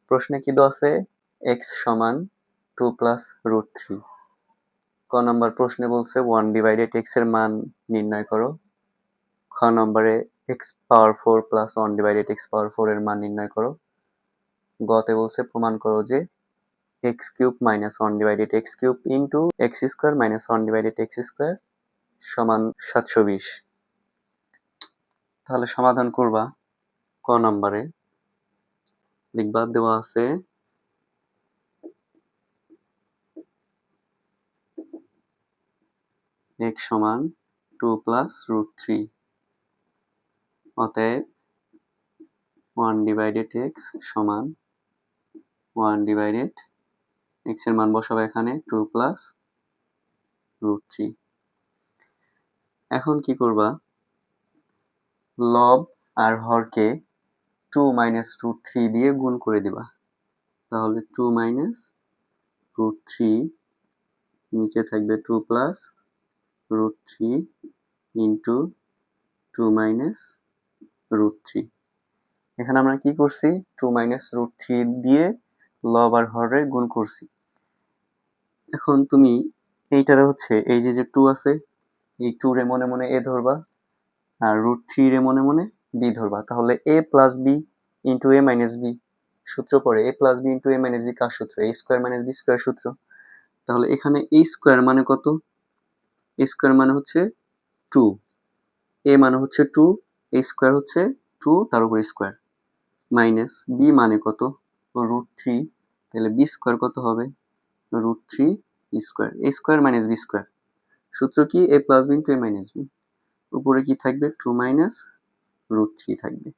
প্রশ্নে কি দেওয়া আছে? x সমান 2 প্লাস রুট 3। ক নম্বর প্রশ্নে বলছে 1 ডিভাইডেড x এর মান নির্ণয় করো। খ নম্বরে x power 4 plus 1 divided x power 4 এর মান নির্ণয় করো। গতে বলছে প্রমাণ করো যে x cube minus 1 divided x cube into x square minus 1 divided x square সমান 720। তাহলে সমাধান করবা। ক নম্বরে লিখবা দেওয়া আছে x সমান 2 প্লাস রুট 3, অতএব 1 ডিভাইডেড x সমান 1 ডিভাইডেড x এর মান বসাবো এখানে 2 প্লাস রুট 3। এখন কি করবা? লব আর হরকে 2 মাইনাস রুট 3 দিয়ে গুণ করে দিবা। তাহলে 2 মাইনাস রুট 3, নিচে থাকবে 2 plus root 3 into 2 minus root 3। এখানে আমরা কি করছি? 2 মাইনাস রুট 3 দিয়ে লব আর হরে গুণ করছি। এখন তুমি এইটারে হচ্ছে এই যে 2 আছে, এই 2 রে মনে মনে a ধরবা আর রুট 3 রে মনে মনে b ধরবা। তাহলে a plus b into a minus b সূত্র পড়ে। a plus b into a minus b কার সূত্র? a square minus b square সূত্র। তাহলে এখানে a স্কোয়ার মানে কত? a স্কোয়ার মানে হচ্ছে 2, a মানে হচ্ছে 2, a স্কোয়ার হচ্ছে 2 তার উপর স্কোয়ার, মাইনাস b মানে কত? রুট 3। তাহলে b স্কোয়ার কত হবে? Root 3 square. a square minus b square সূত্র কি? a plus b into a minus b। উপরে কি থাকবে? 2 মাইনাস রুট 3 থাকবে।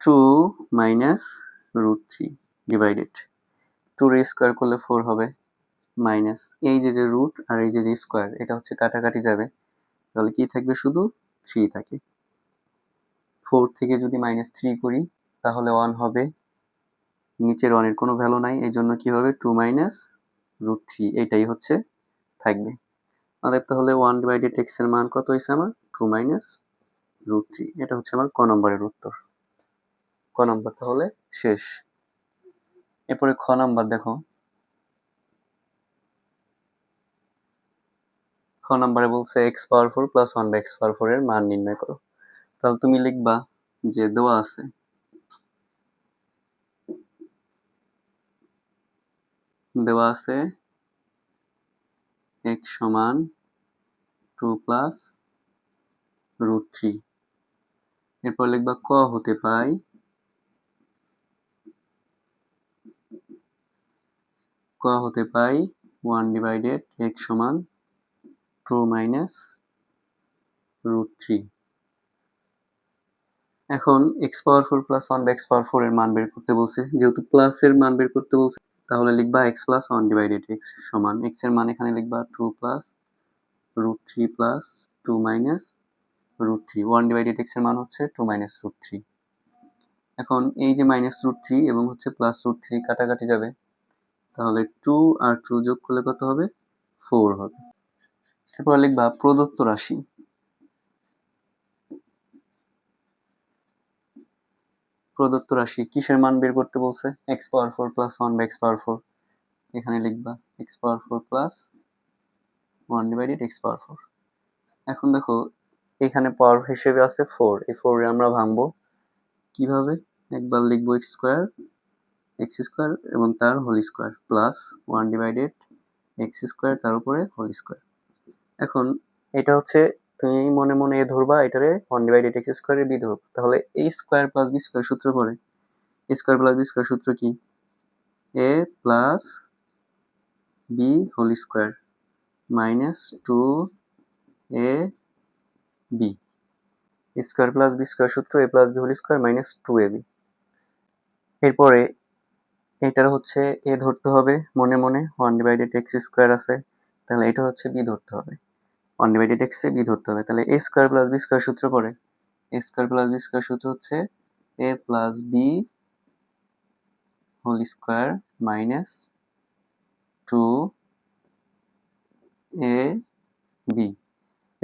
2 মাইনাস রুট 3 ডিভাইডেড 2 রে স্কোয়ার করলে 4 হবে, মাইনাস এই যে রুট আর এই যে স্কোয়ার এটা হচ্ছে কাটাকাটি যাবে। তাহলে কি থাকবে? শুধু 3 থাকে। 4 থেকে যদি মাইনাস 3 করি তাহলে 1 হবে। নিচের 1 এর কোনো ভ্যালু নাই, এই জন্য কি হবে? 2 মাইনাস রুট 3 এটাই হচ্ছে থাকবে। অতএব তাহলে 1 ডিভাইডেড x এর মান কত হয়েছে আমার? 2 মাইনাস রুট 3। এটা হচ্ছে আমার ক নম্বরের উত্তর। ক নম্বর তাহলে শেষ। এরপরে খ নাম্বার দেখো। খ নাম্বারে বলছে x power 4 plus 1 by x power 4 এর মান নির্ণয় করো। তাহলে তুমি লিখবা যে দেওয়া আছে x সমান 2 প্লাস রুট 3। এরপর লিখবা ক হতে পাই 1 ডিভাইডেড x সমান 2 মাইনাস রুট 3। এখন x power 4 plus 1 by x power 4 এর মান বের করতে বলছে, যেহেতু প্লাস এর মান বের করতে বলছে তাহলে লিখবা x প্লাস 1 ডিভাইডেড x সমান x এর মান এখানে লিখবা 2 plus root 3 plus 2 minus root 3। 1 divided x এর মান হচ্ছে 2 মাইনাস রুট 3। এখন এই যে মাইনাস রুট 3 এবং হচ্ছে প্লাস রুট 3 কাটাকাটি যাবে, তাহলে 2 আর 2 যোগ করলে কত হবে? 4 হবে। এরপর লিখবা প্রদত্ত রাশি। প্রদত্ত রাশি কিসের মান বের করতে বলছে? x power 4 plus 1 by x power 4। এখানে লিখবা x power 4 plus 1 divided x power 4। এখন দেখো এখানে পাওয়ার হিসেবে আছে 4, এই 4 এ আমরা ভাঙবো কিভাবে? একবার লিখবো x স্কোয়ার এবং তার whole square plus 1 divided x square তার উপরে হোল স্কোয়ার। এখন এটা হচ্ছে তুমি মনে মনে এ ধরবা, এটারে 1 ডিভাইডেড x স্কোয়ারে বি ধরবা। তাহলে a square plus b square সূত্র পড়ে। a square plus b square সূত্র কি? a plus b whole square minus 2 a b. Square plus b square সূত্র a plus b whole square minus 2ab। এরপরে এটার হচ্ছে a ধরতে হবে মনে মনে, 1 ডিভাইডেড x স্কোয়ার আছে, তাহলে এটা হচ্ছে b ধরতে হবে। 1 ডিভাইডেড x এ b ধরতে হবে, তাহলে a square plus b square সূত্র পড়ে। a square plus b square সূত্র হচ্ছে a plus b whole square minus 2ab,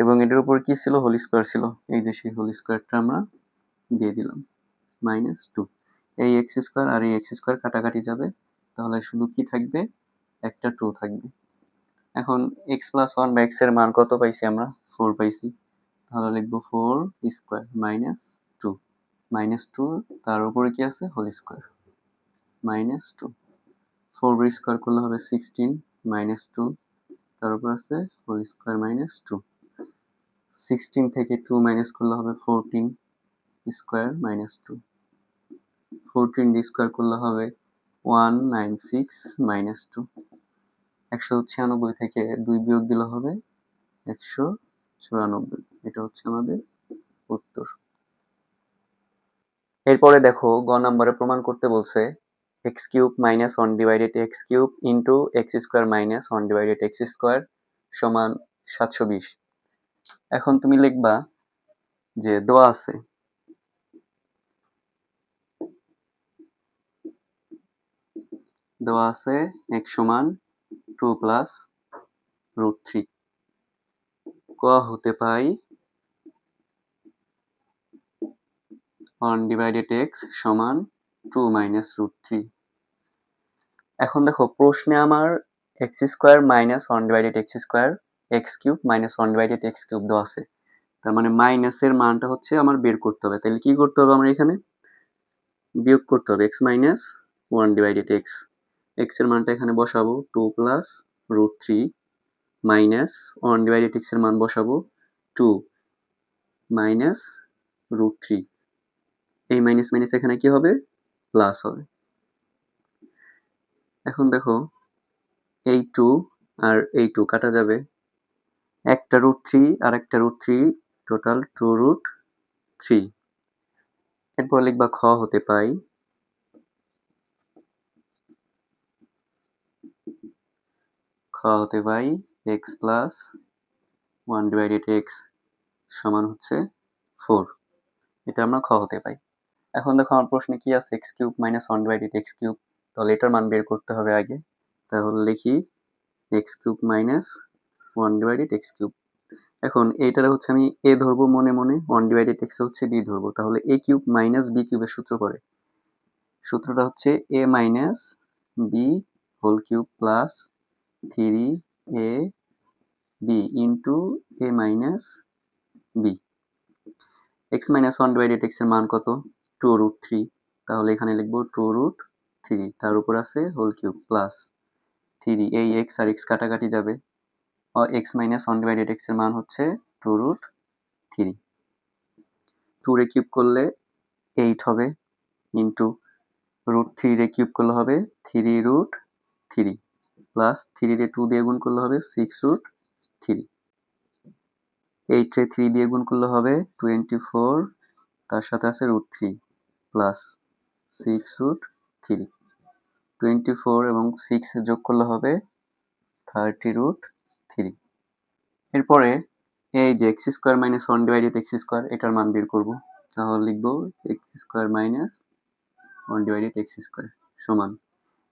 এবং এটার উপর কি ছিল? হোল স্কোয়ার ছিল। এই যে সেই হোল স্কোয়ারটা আমরা দিয়ে দিলাম মাইনাস 2। এই এক্স স্কোয়ার আর এই এক্স স্কোয়ার কাটাকাটি যাবে, তাহলে শুধু কি থাকবে, একটা 2 থাকবে। এখন এক্স প্লাস ওয়ান বা এক্স এর মান কত পাইছি আমরা, 4 পাইছি, তাহলে লিখবো 4 স্কোয়ার মাইনাস 2, মাইনাস 2 তার উপরে কি আছে, হোল স্কোয়ার, মাইনাস 2, 4 স্কোয়ার করলে হবে 16 মাইনাস 2 তার উপর আছে হোল স্কোয়ার মাইনাস 2, 16 থেকে 2 মাইনাস করলে হবে 14 স্কোয়ার মাইনাস 2, 14 স্কোয়ার করলে হবে 196 মাইনাস 2, 196 থেকে 2 বিয়োগ দিলে হবে 194। এটা হচ্ছে আমাদের উত্তর। এরপরে দেখো গ নম্বরে প্রমাণ করতে বলছে x cube minus 1 divided x cube into x square minus 1 divided x square সমান 720। এখন তুমি লিখবা যে দেওয়া আছে x সমান 2 প্লাস রুট 3, ক হতে পাই 1 ডিভাইডেড এক্স সমান 2 মাইনাস রুট 3। এখন দেখো প্রশ্নে আমার x square minus 1 divided x square x cube minus 1 divided x cube দেওয়া আছে, তার মানে মাইনাসের মানটা হচ্ছে আমার বের করতে হবে। তাহলে কি করতে হবে, আমরা এখানে বিয়োগ করতে হবে x minus 1 divided x, x এর মানটা এখানে বসাবো 2 plus root 3 minus 1 divided x এর মান বসাবো 2 মাইনাস রুট 3, এই মাইনাস মাইনাস এখানে কি হবে, প্লাস হবে। এখন দেখো এই 2 আর এই 2 কাটা যাবে, একটা রুট 3 আর একটা রুট 3 টোটাল 2 রুট 3। এরপর লিখবা খ হতে পাই এক্স প্লাস 1 ডিভাইডেড এক্স সমান হচ্ছে 4, এটা আমরা খ হতে পাই। এখন দেখো আমার প্রশ্নে কি আছে, x cube minus 1 divided x cube, তাহলে এটার মান বের করতে হবে আগে। তাহলে লিখি x cube minus 1 divided x cube. এখন এইটার হচ্ছে আমি এ ধরবো মনে মনে, 1 ডিভাইডেড এক্স হচ্ছে বি ধরবো, তাহলে এ কিউব মাইনাস বি কিউবের সূত্র করে, সূত্রটা হচ্ছে A minus B whole cube plus 3 A B into A minus B. X minus 1 divided x এর মান কত, 2 রুট 3, তাহলে এখানে লিখবো 2 রুট 3, তার উপর আছে হোল কিউব প্লাস 3, এই এক্স আর এক্স কাটাকাটি যাবে, এক্স মাইনাস 1 ডিভাইডেড এক্স এর মান হচ্ছে 2 রুট 3, 2 রে কিউব করলে 8 হবে ইন্টু রুট 3 রে কিউব করলে হবে 3 রুট 3 প্লাস 3 রে 2 দিয়ে গুণ করলে হবে 6 রুট 3, 8 রে 3 দিয়ে গুণ করলে হবে 24, তার সাথে আছে রুট 3 প্লাস 6 রুট 3, 24 এবং 6 যোগ করলে হবে 30 রুট 3। এরপরে এই যে x square minus 1 divided x square, এটার মান বের করবো, তাহলে লিখবো x square minus 1 divided x square সমান,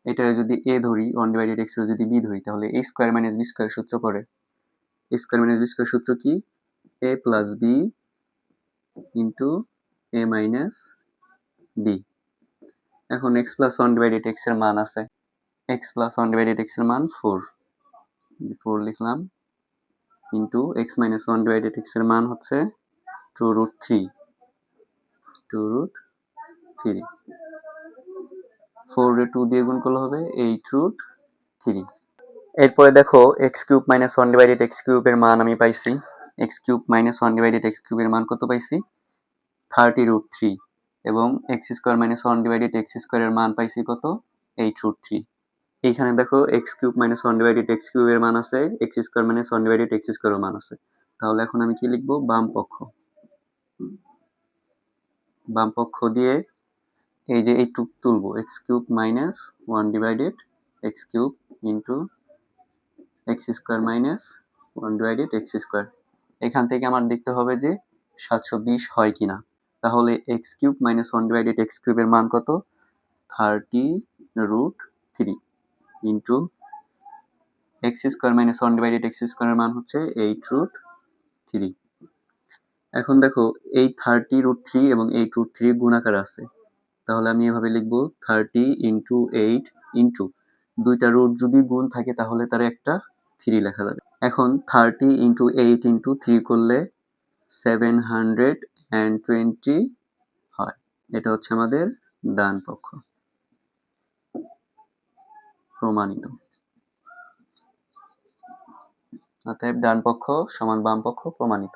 এটা যদি এ ধরি 1 ডিভাইডেড এক্স যদি বি ধরি, তাহলে এ স্কোয়ার মাইনাস বি স্কোয়ার সূত্র করে, এ স্কোয়ার মাইনাস বি স্কোয়ার সূত্র কি, এ plus B into A minus B. এখন এক্স প্লাস 1 ডিভাইডেড এক্স এর মান আছে, এক্স প্লাস 1 ডিভাইডেড এক্স এর মান 4, 4 লিখলাম into x minus 1 divided x এর মান হচ্ছে 2 রুট 3, 2 রুট 3, 4 রে 2 দিয়ে গুণ করলে হবে 8 রুট 3। এরপরে দেখো x cube minus 1 divided x কিউবের মান আমি পাইছি, x cube minus 1 divided x কিউবের মান কত পাইছি, 30 রুট 3, এবং x square minus 1 divided x স্কোয়ারের মান পাইছি কত, 8 রুট 3। এইখানে দেখো x cube minus 1 divided x কিউবের মান আছে, x square minus 1 divided x স্কোয়ারের মান আছে, তাহলে এখন আমি কি লিখবো, বাম পক্ষ দিয়ে এই যে এইটুক তুলবো, x cube minus 1 divided x cube into x square minus 1 divided x square, এখান থেকে আমার দেখতে হবে যে 720 হয় কিনা, তাহলে x cube minus 1 divided x কিউবের মান কত, 30 root 3 into x square minus 1 divided x স্কোয়ারের মান হচ্ছে 8 রুট 3। এখন দেখো এই 30 রুট 3 এবং 8 রুট 3 গুণাকার আছে, তাহলে আমি এভাবে লিখবো 30 ইন্টু 8 ইন্টু দুইটা রুট যদি গুণ থাকে তাহলে তার একটা 3 লেখা যাবে। এখন 30 ইন্টু 8 ইন্টু 3 করলে 720 হয়। এটা হচ্ছে আমাদের ডান পক্ষ, প্রমাণিত। অতএব ডান পক্ষ সমান বাম পক্ষ প্রমাণিত।